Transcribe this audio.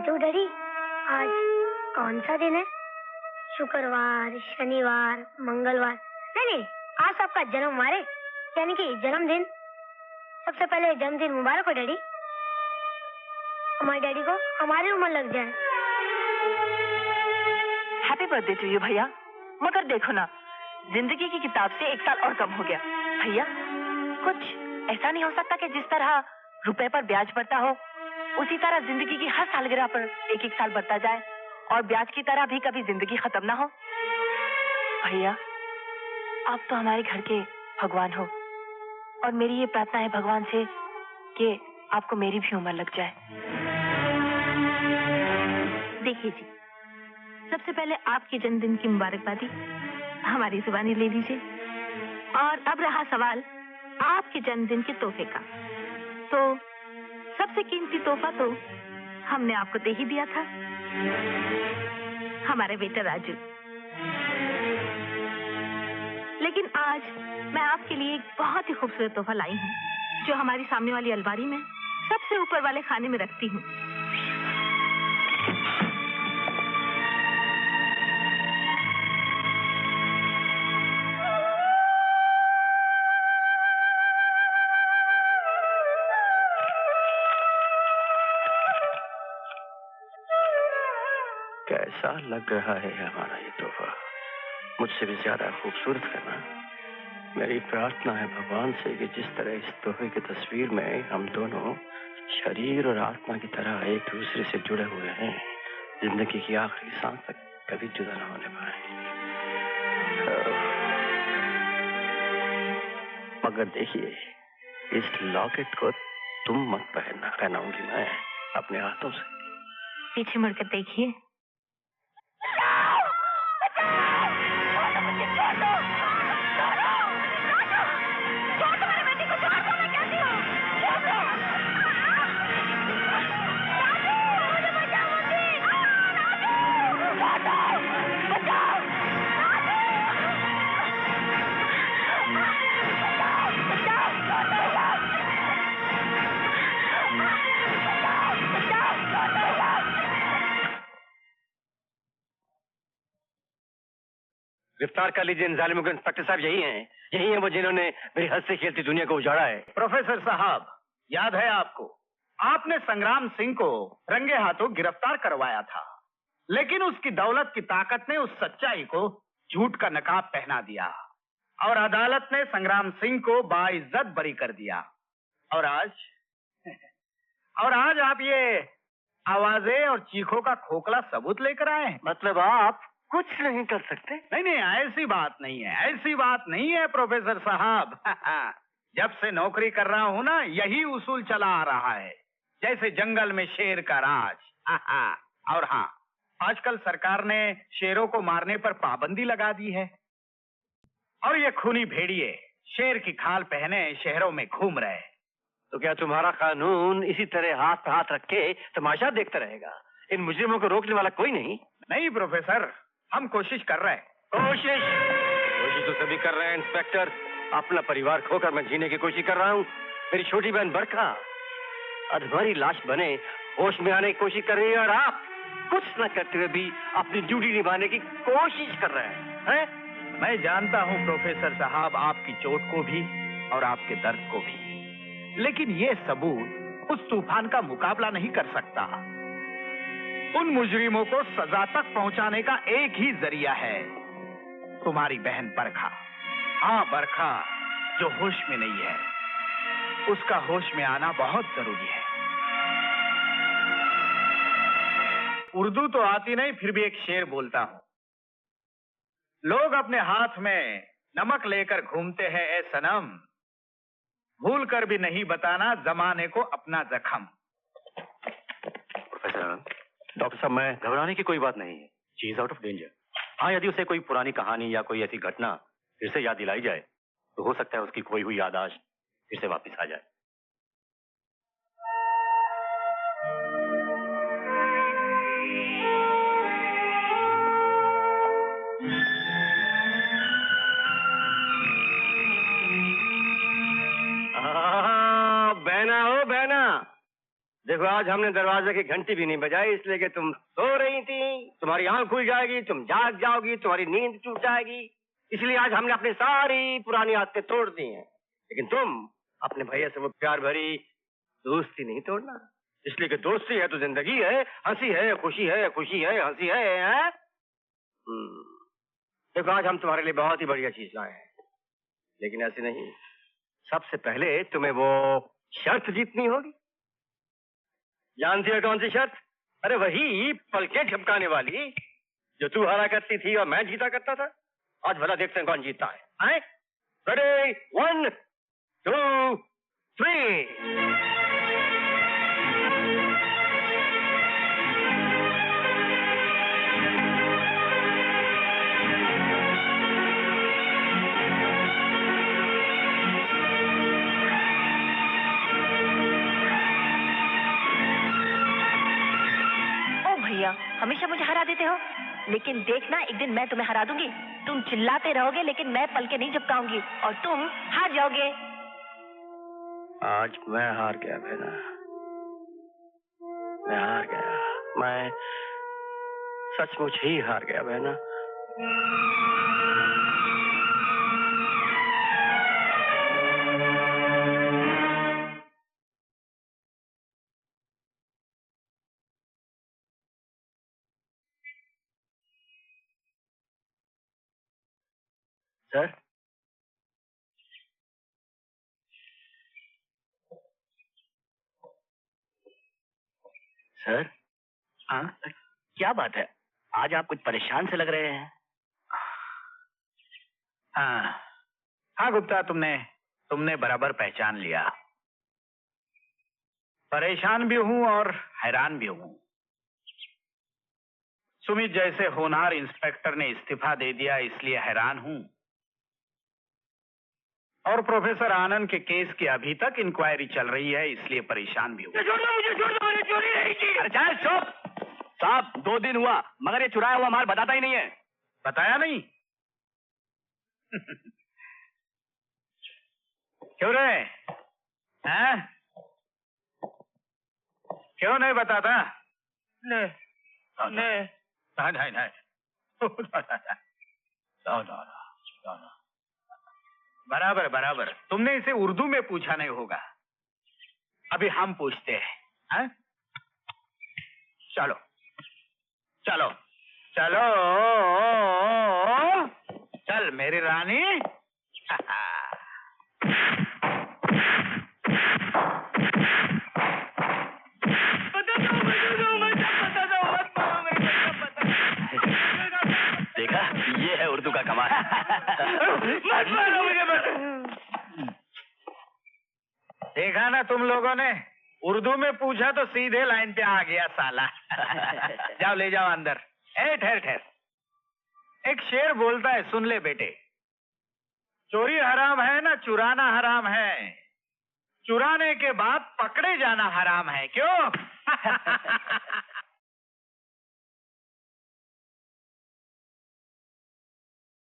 किंतु डैडी, आज कौन सा दिन है? शुक्रवार, शनिवार, मंगलवार? नहीं, आज आपका जन्मवार है, यानी कि जन्मदिन। सबसे पहले जन्मदिन मुबारक हो डैडी। हमारे डैडी को हमारी उम्र लग जाए। हैप्पी बर्थडे टू यू भैया। मगर देखो ना, जिंदगी की किताब से 1 साल और कम हो गया। भैया, कुछ ऐसा नहीं हो सकता कि जिस तरह रुपए पर ब्याज बढ़ता हो, उसी तरह जिंदगी की हर सालगिरह पर 1-1 साल बढ़ता जाए और ब्याज की तरह भी कभी जिंदगी खत्म ना हो। भैया, आप तो हमारे घर के भगवान हो और मेरी ये प्रार्थना है भगवान से कि आपको मेरी भी उम्र लग जाए। देखिए जी, सबसे पहले आपके जन्मदिन की मुबारकबादी हमारी जुबानी ले लीजिए। और अब रहा सवाल आपके जन्मदिन के तोहफे का, तो सबसे कीमती तोहफा तो हमने आपको दे ही दिया था, हमारे बेटा राजू। लेकिन आज मैं आपके लिए एक बहुत ही खूबसूरत तोहफा लाई हूँ, जो हमारी सामने वाली अलमारी में सबसे ऊपर वाले खाने में रखती हूँ। कैसा लग रहा है हमारा ये तोहफा? मुझसे भी ज्यादा खूबसूरत है ना? मेरी प्रार्थना है भगवान से कि जिस तरह इस तोहफे की तस्वीर में हम दोनों शरीर और आत्मा की तरह एक दूसरे से जुड़े हुए हैं, जिंदगी की आखिरी सांस तक कभी जुदा न होने पाए। मगर देखिए, इस लॉकेट को तुम मत पहनना, पहनाऊंगी मैं अपने हाथों से। पीछे मुड़कर देखिए। गिरफ्तार कर लीजिए इन जालिमों को। इंस्पेक्टर साहब यही हैं वो जिन्होंने मेरी हंसती खेलती दुनिया को उजाड़ा है। प्रोफेसर साहब, याद है आपको, आपने संग्राम सिंह को रंगे हाथों गिरफ्तार करवाया था, लेकिन उसकी दौलत की ताकत ने उस सच्चाई को झूठ का नकाब पहना दिया और अदालत ने संग्राम सिंह को बाइज्जत बरी कर दिया। और आज आप ये आवाजें और चीखों का खोखला सबूत लेकर आए हैं। मतलब आप कुछ नहीं कर सकते? नहीं, ऐसी बात नहीं है, ऐसी बात नहीं है प्रोफेसर साहब। जब से नौकरी कर रहा हूं ना, यही उसूल चला आ रहा है, जैसे जंगल में शेर का राज। और हाँ, आजकल सरकार ने शेरों को मारने पर पाबंदी लगा दी है और ये खूनी भेड़िए शेर की खाल पहने शहरों में घूम रहे हैं। तो क्या तुम्हारा कानून इसी तरह हाथ पे हाथ रख के तमाशा देखता रहेगा? इन मुजरिमों को रोकने वाला कोई नहीं? नहीं प्रोफेसर, हम कोशिश कर रहे हैं। कोशिश तो सभी कर रहे हैं इंस्पेक्टर। अपना परिवार खोकर मैं जीने की कोशिश कर रहा हूँ। मेरी छोटी बहन बरखा अधमरी लाश बने होश में आने की कोशिश कर रही है, और आप कुछ न करते हुए भी अपनी ड्यूटी निभाने की कोशिश कर रहे हैं। मैं जानता हूँ प्रोफेसर साहब, आपकी चोट को भी और आपके दर्द को भी, लेकिन ये सबूत उस तूफान का मुकाबला नहीं कर सकता। उन मुजरिमों को सजा तक पहुंचाने का एक ही जरिया है, तुम्हारी बहन बरखा। हाँ, बरखा जो होश में नहीं है, उसका होश में आना बहुत जरूरी है। उर्दू तो आती नहीं, फिर भी एक शेर बोलता हूं। लोग अपने हाथ में नमक लेकर घूमते हैं ए सनम, भूल कर भी नहीं बताना जमाने को अपना जख्म। प्रोफेसर, डॉक्टर साहब, मैं घबराने की कोई बात नहीं है। She is out of danger. हाँ, यदि उसे कोई पुरानी कहानी या कोई ऐसी घटना फिर से याद दिलाई जाए, तो हो सकता है उसकी खोई हुई याददाश्त फिर से वापस आ जाए। बहना हो बहना, देखो आज हमने दरवाजे की घंटी भी नहीं बजाई, इसलिए कि तुम सो रही थी। तुम्हारी आंख खुल जाएगी, तुम जाग जाओगी, तुम्हारी नींद टूट जाएगी, इसलिए आज हमने अपनी सारी पुरानी आदतें तोड़ दी हैं। लेकिन तुम अपने भैया से वो प्यार भरी दोस्ती नहीं तोड़ना, इसलिए कि दोस्ती है तो जिंदगी है, हंसी है खुशी है, खुशी है हंसी है। देखो आज हम तुम्हारे लिए बहुत ही बढ़िया चीज लाए हैं, लेकिन ऐसे नहीं। सबसे पहले तुम्हें वो शर्त जीतनी होगी। जानती है कौन सी शर्त? अरे वही पलके झपकाने वाली जो तू हारा करती थी और मैं जीता करता था। आज भला देखते हैं कौन जीतता है। रेडी 1 2 3। हमेशा मुझे हरा देते हो, लेकिन देखना एक दिन मैं तुम्हें हरा दूंगी। तुम चिल्लाते रहोगे लेकिन मैं पलके नहीं झपकाऊंगी और तुम हार जाओगे। आज मैं हार गया बहना, मैं हार गया, मैं सचमुच ही हार गया बहना। Sir sir. हाँ क्या बात है, आज आप कुछ परेशान से लग रहे हैं। हाँ गुप्ता, तुमने बराबर पहचान लिया। परेशान भी हूं और हैरान भी हूं। सुमित जैसे होनहार इंस्पेक्टर ने इस्तीफा दे दिया इसलिए हैरान हूं, और प्रोफेसर आनंद के केस की अभी तक इंक्वायरी चल रही है इसलिए परेशान भी हूं। मुझे छोड़ दो, मैंने चोरी नहीं की। अरे चल चुप। साहब 2 दिन हुआ मगर ये चुराया हुआ माल बताता ही नहीं है। बताया नहीं? क्यों रे? हैं? क्यों नहीं बताता? नहीं। बराबर। तुमने इसे उर्दू में पूछा नहीं होगा, अभी हम पूछते हैं। चलो चलो चलो, चल मेरी रानी। देखा, ये है उर्दू का कमाल। मत मारो मुझे। देखा ना तुम लोगों ने, उर्दू में पूछा तो सीधे लाइन पे आ गया साला। जाओ ले जाओ अंदर। ठहर। एक शेर बोलता है, सुन ले बेटे। चोरी हराम है ना चुराना हराम है, चुराने के बाद पकड़े जाना हराम है। क्यों?